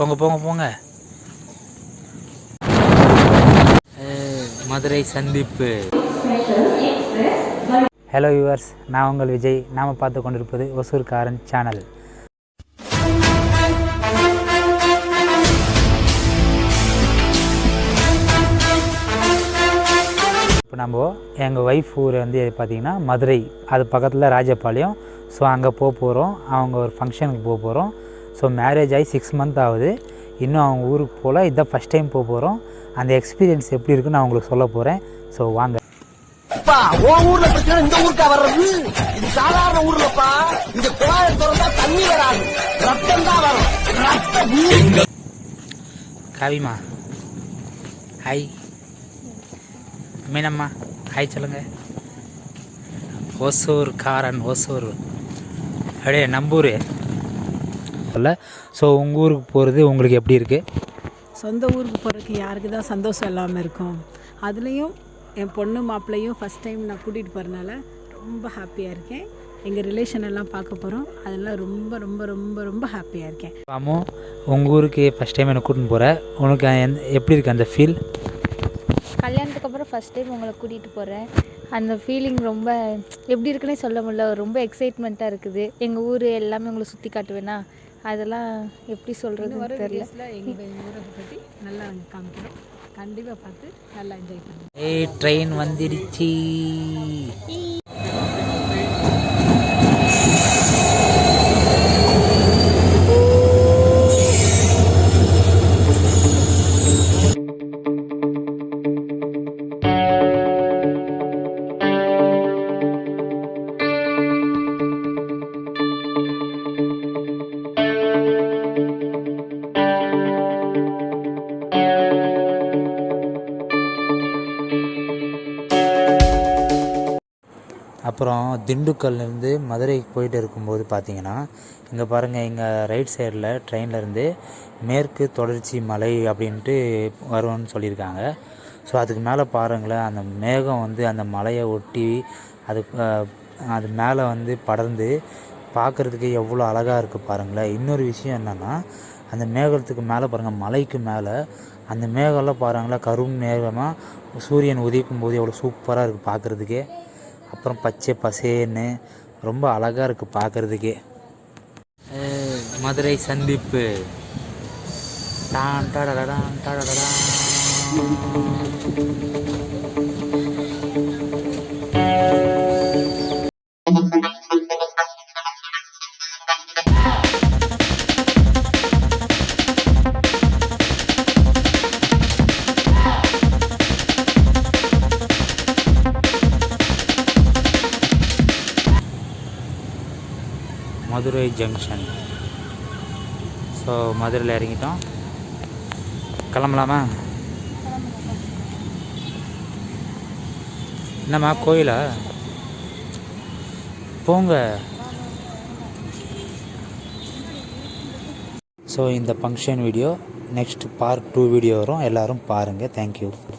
போங்க போங்க போங்க. மதுரை சந்திப்பு. ஹலோ வியூவர்ஸ், நான் உங்கள் விஜய். நாம் பார்த்து கொண்டிருப்பது ஒசூர்காரன் சேனல். இப்போ நம்ம எங்கள் ஒய்ஃப் ஊர் வந்து பார்த்திங்கன்னா மதுரை, அது பக்கத்தில் ராஜபாளையம். ஸோ அங்கே போகிறோம். அவங்க ஒரு ஃபங்க்ஷனுக்கு போகிறோம். ஸோ மேரேஜ் ஆகி 6 மந்த் ஆகுது. இன்னும் அவங்க ஊருக்கு போகல. இதுதான் ஃபஸ்ட் டைம் போகிறோம். அந்த எக்ஸ்பீரியன்ஸ் எப்படி இருக்குன்னு நான் உங்களுக்கு சொல்ல போகிறேன். ஸோ வாங்க. ஊர்ல பிரச்சனை இந்த ஊருக்கா வர்றது? இது சாதாரண ஊர்லப்பா. இந்த குழாயை திறந்தா தண்ணி வராது, ரத்தம் தான் வரும். காவிமா ஹாய். மீனம்மா ஹாய் சொல்லுங்க. ஒசூர் காரன், ஒசூர் அப்படியே நம்பூர் இல்லை. ஸோ உங்கள் ஊருக்கு போகிறது உங்களுக்கு எப்படி இருக்குது? சொந்த ஊருக்கு போகிறதுக்கு யாருக்கு தான் சந்தோஷம் இல்லாமல் இருக்கும். அதுலேயும் என் பொண்ணு மாப்பிள்ளையும் ஃபஸ்ட் டைம் நான் கூட்டிகிட்டு போகிறனால ரொம்ப ஹாப்பியாக இருக்கேன். எங்கள் ரிலேஷன் எல்லாம் பார்க்க போகிறோம். அதெல்லாம் ரொம்ப ரொம்ப ரொம்ப ரொம்ப ஹாப்பியாக இருக்கேன். ஆமாம், உங்கள் ஊருக்கு ஃபஸ்ட் டைம் என்னை கூட்டின்னு போகிறேன். உனக்கு எப்படி இருக்குது அந்த ஃபீல்? கல்யாணத்துக்கு அப்புறம் ஃபஸ்ட் டைம் உங்களை கூட்டிகிட்டு போகிறேன். அந்த ஃபீலிங் ரொம்ப எப்படி இருக்குன்னே சொல்ல முடியல. ரொம்ப எக்ஸைட்மெண்ட்டாக இருக்குது. எங்கள் ஊர் எல்லாமே உங்களை சுற்றி காட்டுவேன்னா, அதெல்லாம் எப்படி சொல்கிறதுன்னு தெரியல. எங்கள் ஊரை பற்றி நல்லா காமிக்கிறோம். கண்டிப்பாக பார்த்து நல்லா என்ஜாய் பண்ணுவோம். ட்ரெயின் வந்துடுச்சு. அப்புறம் திண்டுக்கல்லேருந்து மதுரைக்கு போயிட்டு இருக்கும்போது பார்த்தீங்கன்னா, இங்கே பாருங்கள், இங்கே ரைட் சைடில் ட்ரெயின்லேருந்து மேற்கு தொடர்ச்சி மலை அப்படின்ட்டு வரும்னு சொல்லியிருக்காங்க. ஸோ அதுக்கு மேலே பாருங்களேன், அந்த மேகம் வந்து அந்த மலையை ஒட்டி அது மேலே வந்து படர்ந்து பார்க்குறதுக்கு எவ்வளோ அழகாக இருக்குது பாருங்களேன். இன்னொரு விஷயம் என்னென்னா, அந்த மேகத்துக்கு மேலே பாருங்கள், மலைக்கு மேலே அந்த மேகம்லாம் பாருங்களேன், கரும் மேகமாக சூரியன் உதிக்கும் போது எவ்வளோ சூப்பராக இருக்குது பார்க்குறதுக்கே. அப்புறம் பச்சை பசேன்னு ரொம்ப அழகாக இருக்குது பார்க்குறதுக்கே. மதுரை சந்திப்பு. டான் டடடடான் டடடடான். மதுரை ஜங்ஷன். ஸோ மதுரையில் இறங்கிட்டோம். கிளம்பலாமா? என்னம்மா கோயிலா? போங்க. ஸோ இந்த function video next part 2 video வரும். எல்லோரும் பாருங்கள். தேங்க்யூ.